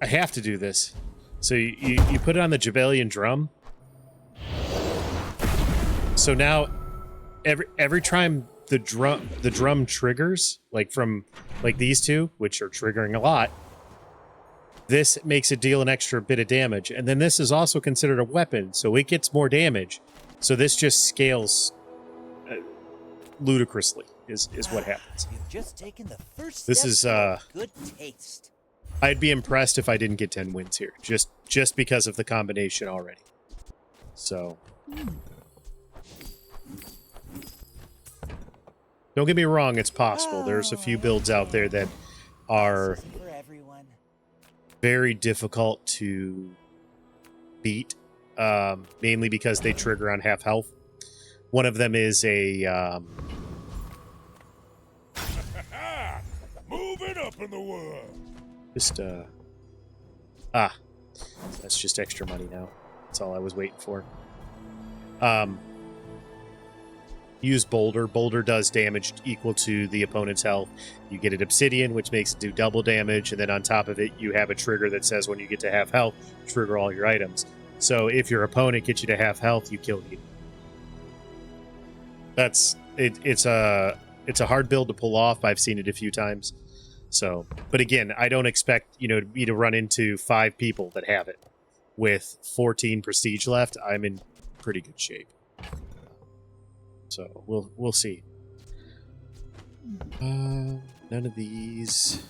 have to do this. So you put it on the Jabalian drum. So now every time the drum triggers, like from these two, which are triggering a lot, this makes it deal an extra bit of damage. And then this is also considered a weapon, so it gets more damage. So this just scales ludicrously is what happens. You've just taken the first This step is to good taste. I'd be impressed if I didn't get 10 wins here, just because of the combination already. So don't get me wrong, it's possible. There's a few builds out there that are very difficult to beat, mainly because they trigger on half health. One of them is a moving up in the world. That's just extra money now. That's all I was waiting for. Use Boulder. Boulder does damage equal to the opponent's health. You get an Obsidian, which makes it do double damage, and then on top of it, you have a trigger that says when you get to half health, trigger all your items. So if your opponent gets you to half health, you kill you. That's it. It's a hard build to pull off. I've seen it a few times. So, but again, I don't expect me to run into 5 people that have it. With 14 prestige left, I'm in pretty good shape. So we'll see. None of these.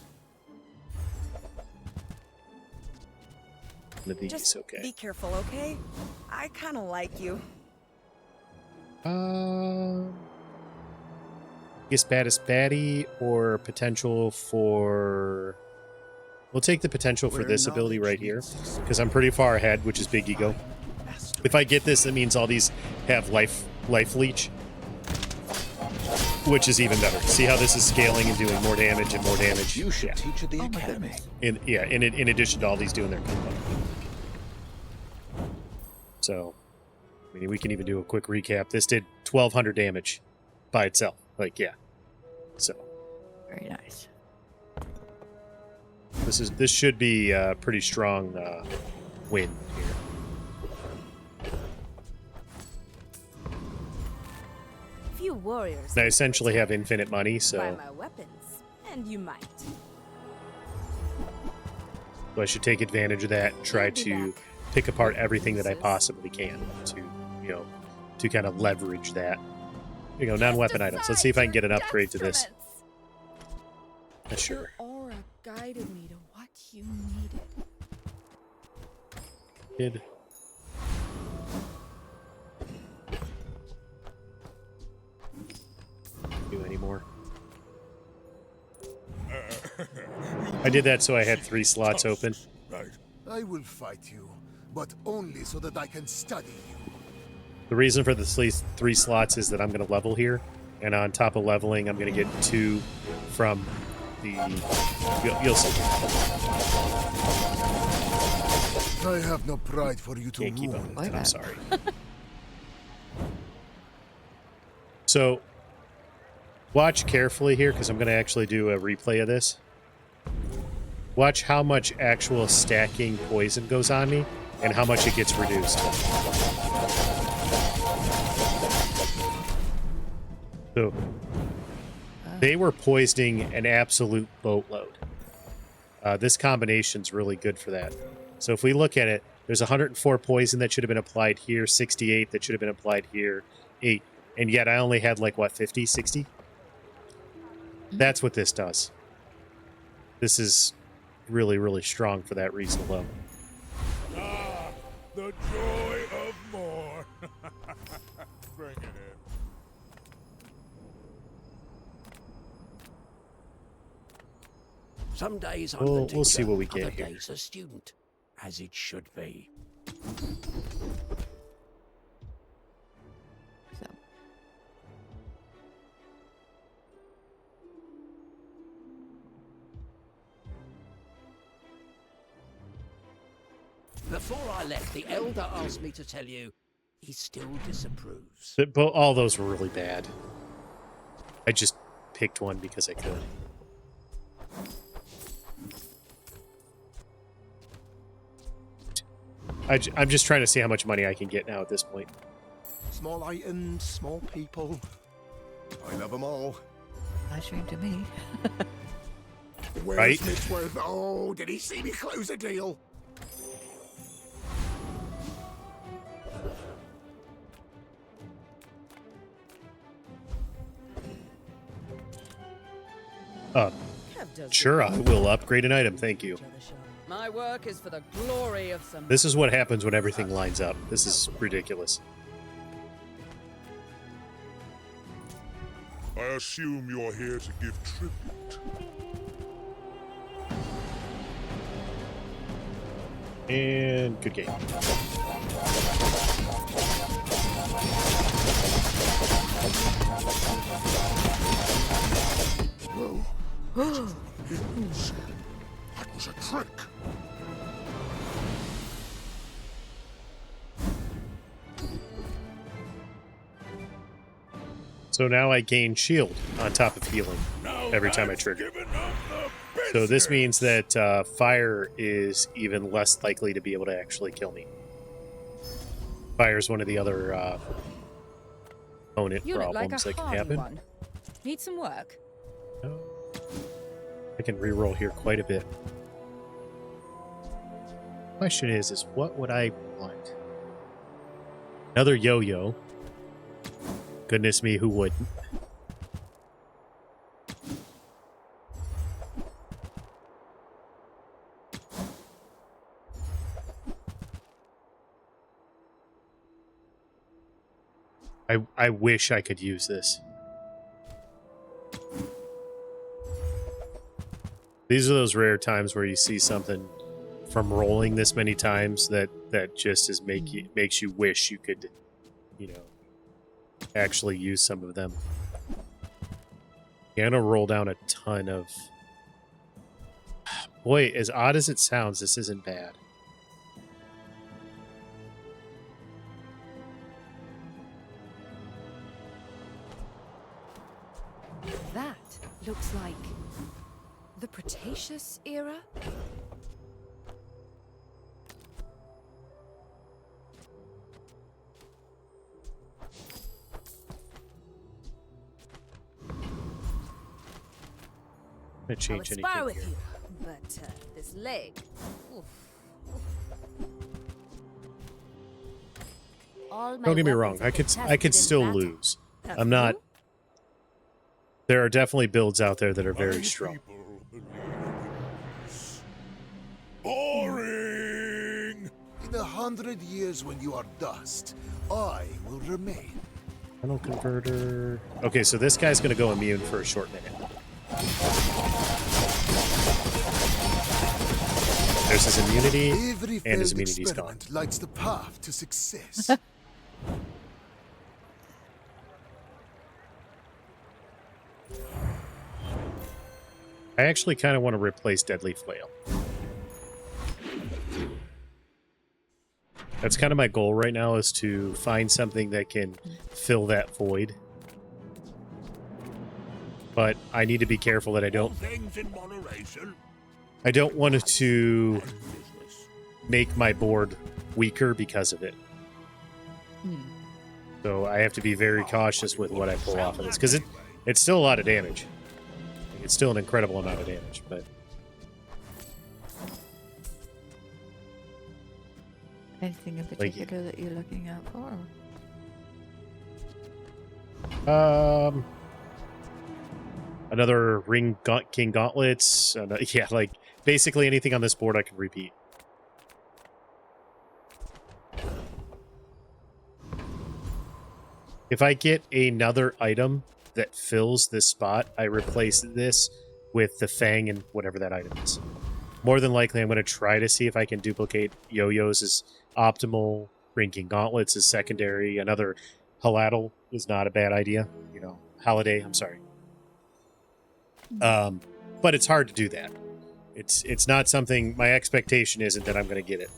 None of these. Just okay. be careful, okay? I kind of like you. I guess baddest baddie or potential for... We'll take the potential for this ability right here, because I'm pretty far ahead, which is big ego. If I get this, it means all these have life leech, which is even better. See how this is scaling and doing more damage and more damage? You should teach at the academy. In addition to all these doing their combo. So, I mean, we can even do a quick recap. This did 1,200 damage by itself. Like, yeah. So. Very nice. This should be a pretty strong win here. Few warriors. I essentially have infinite money, so. Buy my weapons, and you might. So I should take advantage of that and try to pick apart everything that I possibly can to kind of leverage that. you go, non-weapon items. Let's see if I can get an upgrade to this. Sure. Your aura guided me to what you needed. Did. Do anymore. I did that so I had 3 slots open. Right. I will fight you, but only so that I can study you. The reason for the 3 slots is that I'm going to level here, and on top of leveling, I'm going to get 2 from the... You'll see. I have no pride for you to Can't keep up rule. with it, I'm sorry. So, watch carefully here, because I'm going to actually do a replay of this. Watch how much actual stacking poison goes on me, and how much it gets reduced. So, they were poisoning an absolute boatload. This combination's really good for that. So if we look at it, there's 104 poison that should have been applied here, 68 that should have been applied here, 8. And yet I only had like, what, 50, 60? That's what this does. This is really, really strong for that reason alone. Ah, the joy of more. Bring it in. Some days I'm the teacher, we'll see what we other get here. days a student, as it should be. So, Before I left, the elder asked me to tell you he still disapproves. But all those were really bad. I just picked one because I could. I'm just trying to see how much money I can get now at this point. Small items, small people. I love them all. nice dream to me. Where's Right? Mitchworth? Oh, did he see me close a deal? Sure, I will upgrade an item, thank you. My work is for the glory of some. This is what happens when everything lines up. This is ridiculous. I assume you're here to give tribute. And good game. That was a trick. So now I gain shield on top of healing every time I trigger. So this means that fire is even less likely to be able to actually kill me. Fire is one of the other opponent You look like problems a that can hardy happen. one. Need some work? I can reroll here quite a bit. Question is what would I want? Another yo-yo. Goodness me, who wouldn't? I wish I could use this. These are those rare times where you see something from rolling this many times that just is makes you wish you could, you know, actually use some of them. I'm gonna roll down a ton of. Boy, as odd as it sounds, this isn't bad. That looks like the Cretaceous era? I'm gonna change I would spar anything with here. you, but this leg. Oof. All my Don't get me wrong. weapons have been I could tested in still battle. lose. Have I'm not you? There are definitely builds out there that are very strong. Boring! In 100 years when you are dust, I will remain. Tunnel converter. Okay, so this guy's going to go immune for a short minute. There's his immunity, Every and his failed immunity's gone. experiment lights the path to success. I actually kind of want to replace Deadly Flail. That's kind of my goal right now, is to find something that can fill that void. But I need to be careful that I don't want to make my board weaker because of it. So I have to be very cautious with what I pull off of this, because it's still a lot of damage. It's still an incredible amount of damage, but Anything in particular that you're looking out for? Another King Gauntlets. Yeah, like basically anything on this board I can repeat. If I get another item that fills this spot, I replace this with the Fang and whatever that item is. More than likely, I'm going to try to see if I can duplicate Yo-Yos as optimal, King Gauntlets as secondary, another Haladel is not a bad idea. You know, Holiday, I'm sorry. But it's hard to do that. It's not something, my expectation isn't that I'm going to get it.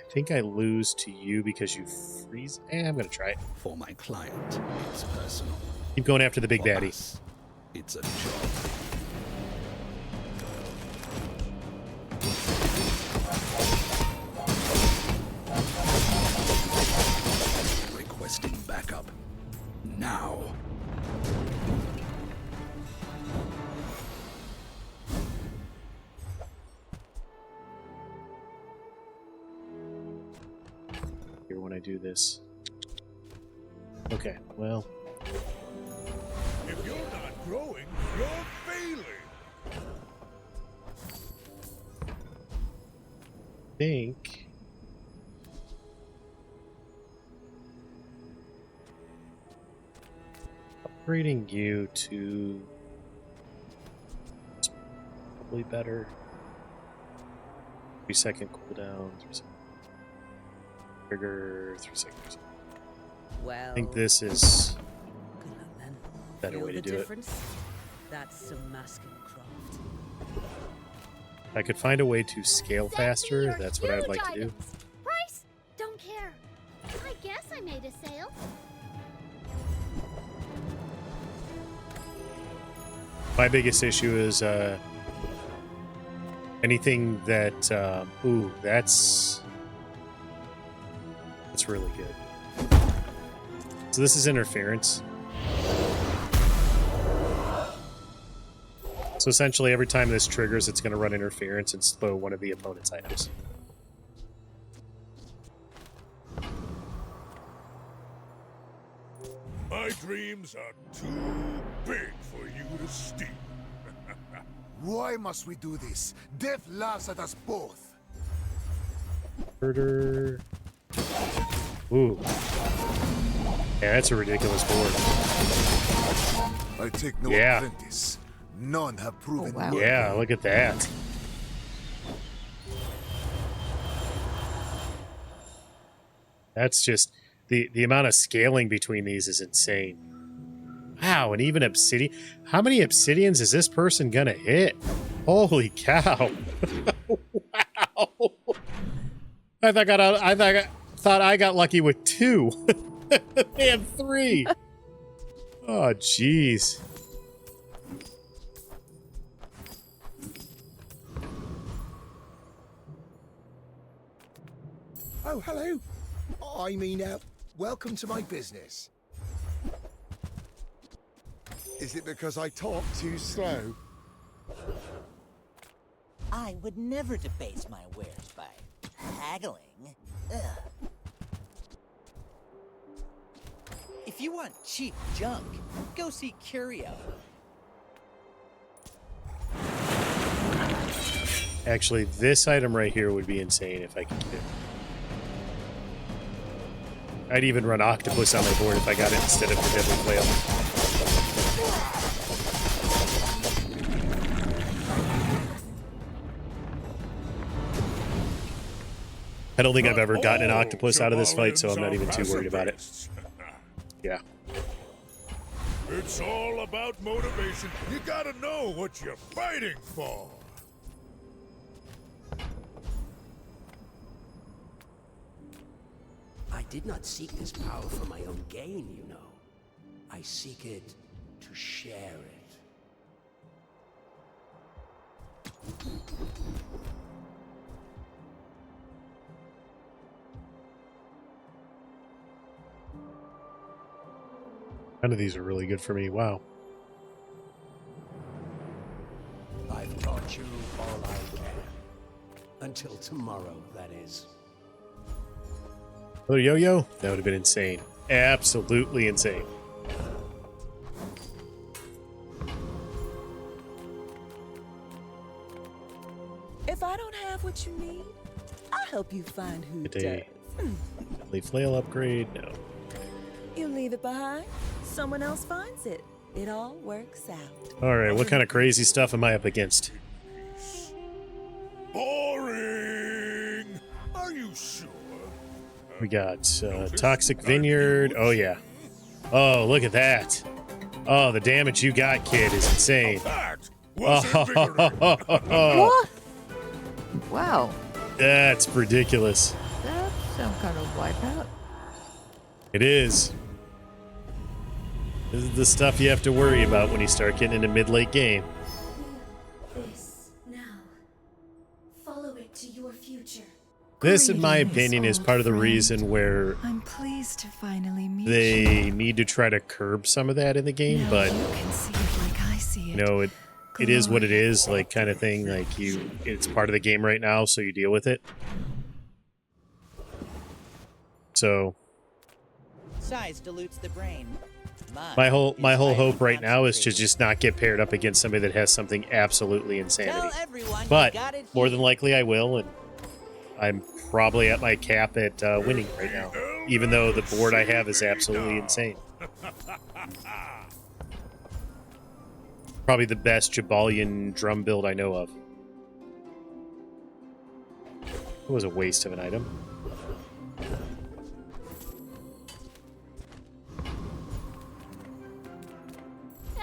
I think I lose to you because you freeze. I'm going to try it. For my client, it's personal. Keep going after the big For baddie. us, it's a job. Requesting backup. Now. Here when I do this. Okay, well. If you're not growing, you're failing. I think upgrading you to is probably better. 3-second cooldown, 3-second trigger, 3 seconds. Well, I think this is good luck then. a better way to do it. That's some masking craft. If I could find a way to scale faster, that's what I'd like to do. Price? Don't care. I guess I made a sale. My biggest issue is anything that ooh, that's really good. So this is interference. So essentially every time this triggers, it's going to run interference and slow one of the opponent's items. My dreams are too big for you to steal. Why must we do this? Death laughs at us both. Murder. Ooh. Yeah, that's a ridiculous board. I take no Yeah. apprentice. None have proven wow. worthy. Yeah, look at that. That's just the amount of scaling between these is insane. Wow, and even obsidian. How many obsidians is this person gonna hit? Holy cow! Wow. I thought I got lucky with 2. They have 3. Oh, jeez. Oh, hello. I mean, welcome to my business. Is it because I talk too slow? I would never debase my wares by haggling. Ugh. you want cheap junk, go see Curio. Actually, this item right here would be insane if I could get it. I'd even run octopus on my board if I got it instead of the deadly flail. I don't think I've ever gotten an octopus out of this fight, so I'm not even too worried about it. Yeah. It's all about motivation. You gotta know what you're fighting for. I did not seek this power for my own gain, you know. I seek it to share it. None of these are really good for me. Wow. I've taught you all I can. Until tomorrow, that is. Oh, yo-yo? That would have been insane. Absolutely insane. If I don't have what you need, I'll help you find who Good does. day. Deadly flail upgrade? No. You leave it behind, someone else finds it. It all works out. Alright, what kind of crazy stuff am I up against? Boring! Are you sure? We got Toxic Vineyard. Oh, yeah. Oh, look at that. Oh, the damage you got, kid, is insane. What? Wow. That's ridiculous. That's some kind of wipeout. It is. This is the stuff you have to worry about when you start getting into mid-late game. This now. Follow it to your future. This, in my opinion, is part of the reason where I'm pleased to finally meet they need to try to curb some of that in the game, Now but you can see it like I see it. you know, it is what it is, like kind of thing. Like it's part of the game right now, so you deal with it. So Size dilutes the brain. my whole hope right now is to just not get paired up against somebody that has something absolutely insanity. But more than likely I will, and I'm probably at my cap at winning right now, even though the board I have is absolutely insane. Probably the best Jabalian drum build I know of. It was a waste of an item.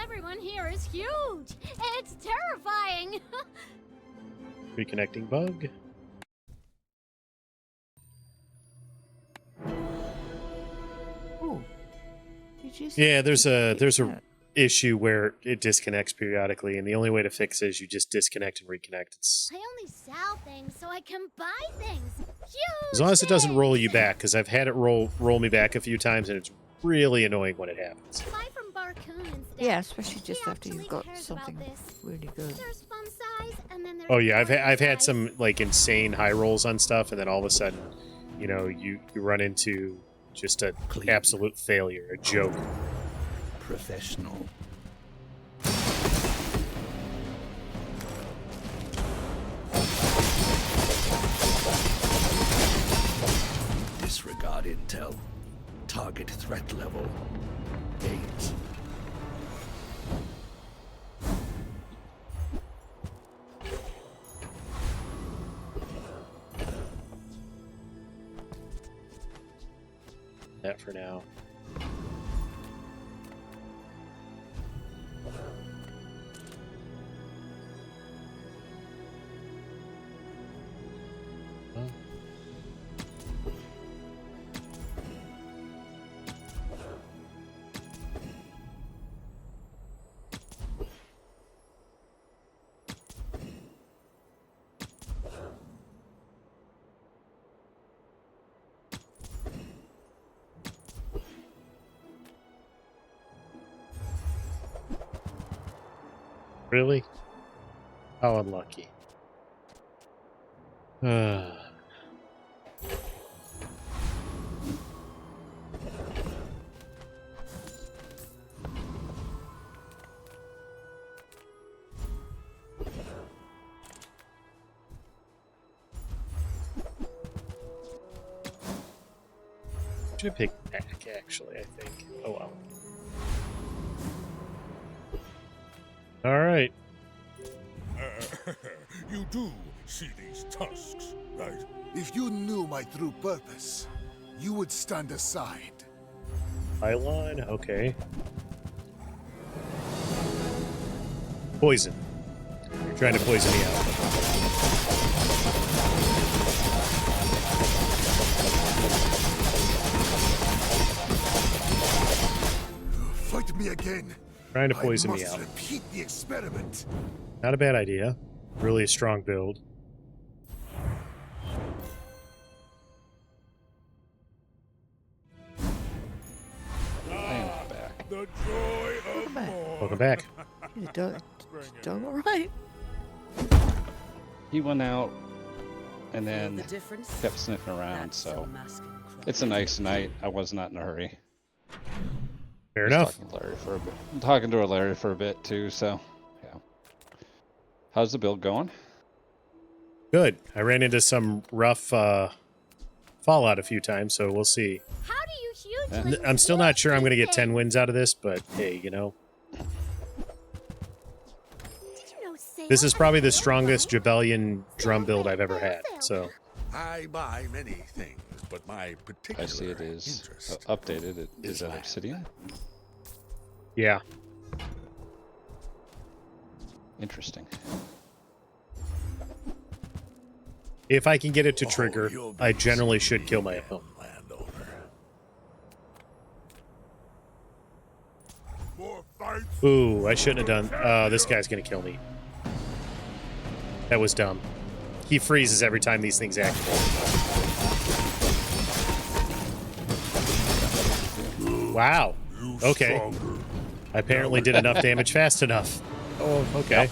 Everyone here is huge. It's terrifying. Reconnecting bug. Oh. Did you Yeah, there's a issue where it disconnects periodically, and the only way to fix it is you just disconnect and reconnect. It's I only sell things so I can buy things. Huge. as long as it doesn't roll you back, because I've had it roll me back a few times, and it's really annoying when it happens. Buy from Barcoon instead. Yeah, especially just He after you've actually got cares something about this. really good. There's fun size, and then there's Oh yeah, I've boring had size. some like insane high rolls on stuff, and then all of a sudden, you know, you run into just an absolute failure, a joke. Professional. Disregard intel. Target threat level 8. That for now. Really? How unlucky. Should have picked back, actually, I think. Oh, well. All right. You do see these tusks, right? If you knew my true purpose, you would stand aside. Pylon? Okay. Poison. You're trying to poison me out. Fight me again. Trying to poison I me must out. repeat the experiment. Not a bad idea. Really a strong build. The joy of war. Welcome back. You done all right? He went out and Feel then the difference? kept sniffing around, That's so some masking craft. it's a nice night. I was not in a hurry. Fair enough. Talking to Larry for a bit too, so yeah. How's the build going? Good. I ran into some rough fallout a few times, so we'll see. How do you hugely I'm still not sure I'm going to get use 10 wins out of this, but hey, you know. Did you know This is Sam probably the has a strongest Jabellion drum build I've ever had, so. I buy many things, but my particular I see it is interest updated. Is that Obsidian? Yeah. Interesting. If I can get it to trigger, I generally should kill my opponent. Ooh, I shouldn't have done. This guy's gonna kill me. That was dumb. He freezes every time these things activate. Wow. Okay. I apparently did enough damage fast enough. Oh, okay. Yep.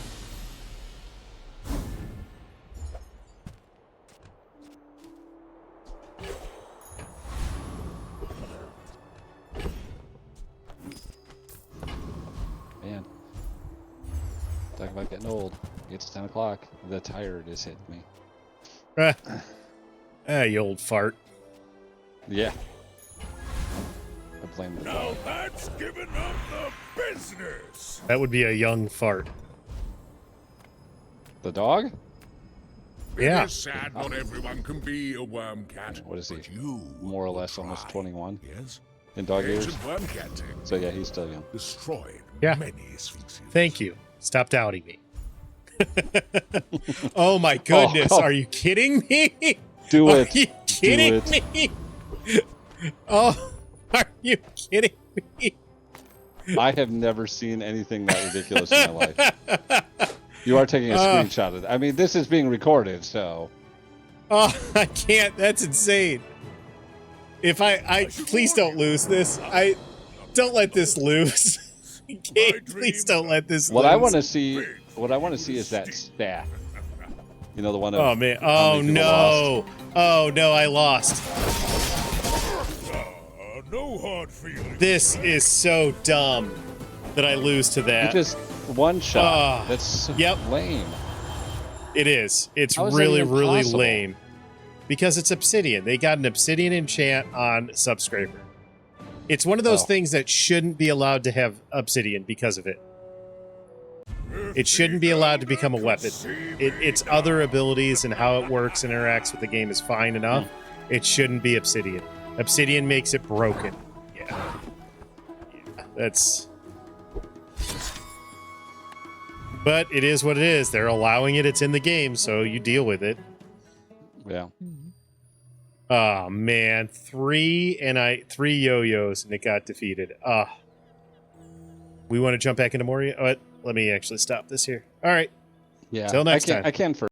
Man. Talk about getting old. It's 10 o'clock. The tired is hitting me. You old fart. Yeah. I blame the Now dog. that's giving up the business. That would be a young fart. The dog? Yeah. It is sad not everyone can be a worm cat. What is he? You More or less almost 21 yes? in dog years. Ancient worm cat So yeah, he's still young. destroyed Yeah. many sphinxes. Thank you. Stop doubting me. Oh my goodness. Oh. Are you kidding me? Do Are it. you kidding Do it. me? Oh, are you kidding me? I have never seen anything that ridiculous in my life. You are taking a screenshot of it. I mean, this is being recorded, so. Oh, I can't. That's insane. If I please don't lose this. Don't let this lose. Okay, please don't let this lose. What I want to see is that stat. You know, the one of Oh man. how Oh many people lost. no. Oh no, I lost. No hard feelings. This is so dumb that I lose to You that. just one shot. That's so lame. It is. It's How is that really, even really possible? lame. Because it's Obsidian. They got an Obsidian enchant on Subscraper. It's one of those things that shouldn't be allowed to have Obsidian because of it. It shouldn't be allowed to become a weapon. Its other abilities and how it works and interacts with the game is fine enough. It shouldn't be Obsidian. Obsidian makes it broken. Yeah. That's... But it is what it is. They're allowing it. It's in the game, so you deal with it. Yeah. Oh man, three yo-yos and it got defeated. We want to jump back into more. Let me actually stop this here. All right. Yeah. Till next time. I can for